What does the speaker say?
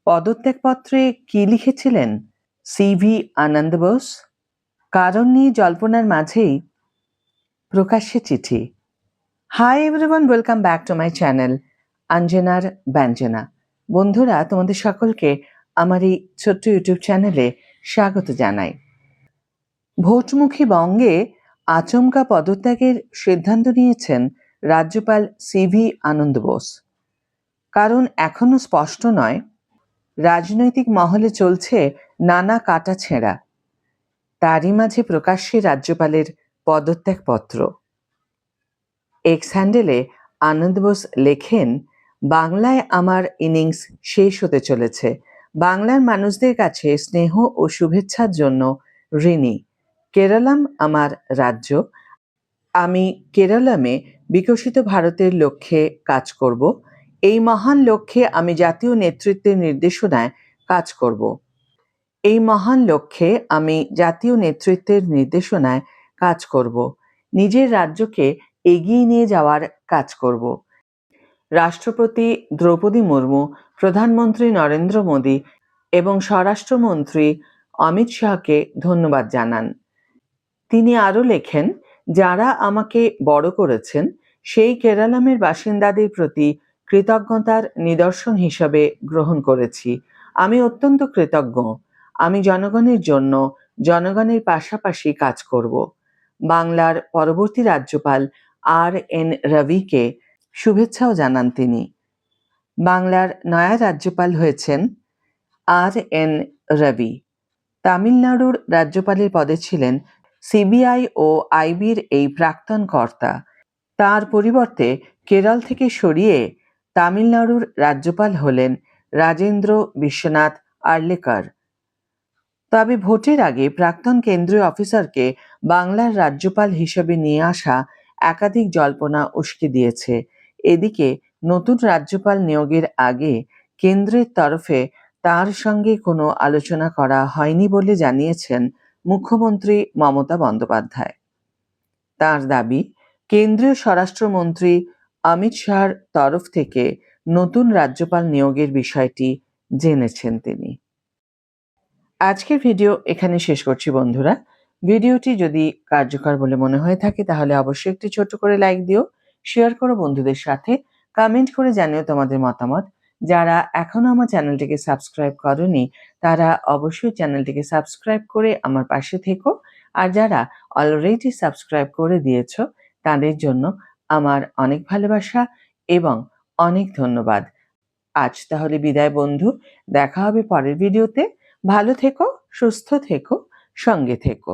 পদত্যাগপত্রে কি লিখেছিলেন সিভি আনন্দ বোস? কারণ নিয়ে জল্পনার মাঝেই প্রকাশ্যে চিঠি। Hi everyone, welcome back to my channel অঞ্জনার ব্যঞ্জনা। বন্ধুরা, তোমাদের সকলকে আমার এই ছোট্ট ইউটিউব চ্যানেলে স্বাগত জানাই। ভোটমুখী বঙ্গে আচমকা পদত্যাগের সিদ্ধান্ত নিয়েছেন রাজ্যপাল সিভি আনন্দ বোস। কারণ এখনো স্পষ্ট নয়। রাজনৈতিক মহলে চলছে নানা কাটাছেঁড়া। তারই মাঝে প্রকাশ্যে রাজ্যপালের পদত্যাগপত্র। এক্স হ্যান্ডেলে আনন্দ বোস লেখেন, বাংলায় আমার ইনিংস শেষ হতে চলেছে। বাংলার মানুষদের কাছে স্নেহ ও শুভেচ্ছার জন্য ঋণী। কেরালাম আমার রাজ্য। আমি কেরালামে বিকশিত ভারতের লক্ষ্যে কাজ করব। এই মহান লক্ষ্যে আমি জাতীয় নেতৃত্বের নির্দেশনায় কাজ করব। এই মহান লক্ষ্যে আমি জাতীয় নেতৃত্বের নির্দেশনায় কাজ করব। নিজের রাজ্যকে এগিয়ে নিয়ে যাওয়ার কাজ করব। রাষ্ট্রপতি দ্রৌপদী মুর্মু, প্রধানমন্ত্রী নরেন্দ্র মোদী এবং স্বরাষ্ট্রমন্ত্রী অমিত শাহকে ধন্যবাদ জানান। তিনি আরও লেখেন, যারা আমাকে বড় করেছেন সেই কেরালামের বাসিন্দাদের প্রতি কৃতজ্ঞতার নিদর্শন হিসাবে গ্রহণ করেছি। আমি অত্যন্ত কৃতজ্ঞ। আমি জনগণের জন্য জনগণের পাশাপাশি কাজ করব। বাংলার পরবর্তী রাজ্যপাল আর.এন. রবিকে শুভেচ্ছাও জানান তিনি। বাংলার নয়া রাজ্যপাল হয়েছেন আর.এন. রবি। তামিলনাড়ুর রাজ্যপালের পদে ছিলেন সিবিআই ও আইবির এই প্রাক্তন কর্তা। তার পরিবর্তে কেরল থেকে সরিয়ে তামিলনাড়ুর রাজ্যপাল হলেন রাজেন্দ্র বিশ্বনাথ আর্লেকার। তবে ভোটের আগে প্রাক্তন কেন্দ্রীয় অফিসারকে বাংলার রাজ্যপাল হিসেবে নিয়ে আসা একাধিক জল্পনা উস্কে দিয়েছে। এদিকে নতুন রাজ্যপাল নিয়োগের আগে কেন্দ্রের তরফে তার সঙ্গে কোনো আলোচনা করা হয়নি বলে জানিয়েছেন মুখ্যমন্ত্রী মমতা বন্দ্যোপাধ্যায়। তার দাবি, কেন্দ্রীয় স্বরাষ্ট্রমন্ত্রী অমিত শাহর তরফ থেকে নতুন রাজ্যপাল নিয়োগের বিষয়টি জেনেছেন তিনি। আজকের ভিডিও এখানে শেষ করছি বন্ধুরা। ভিডিওটি যদি কার্যকর বলে মনে হয়ে থাকে তাহলে অবশ্যই একটি ছোট্ট করে লাইক দিও, শেয়ার করো বন্ধুদের সাথে, কমেন্ট করে জানিও তোমাদের মতামত। যারা এখনো আমার চ্যানেলটিকে সাবস্ক্রাইব করোনি তারা অবশ্যই চ্যানেলটিকে সাবস্ক্রাইব করে আমার পাশে থেকো। আর যারা অলরেডি সাবস্ক্রাইব করে দিয়েছো তাদের জন্য আমার অনেক ভালোবাসা এবং অনেক ধন্যবাদ। আজ তাহলে বিদায় বন্ধু, দেখা হবে পরের ভিডিওতে। ভালো থেকো, সুস্থ থেকো, সঙ্গে থেকো।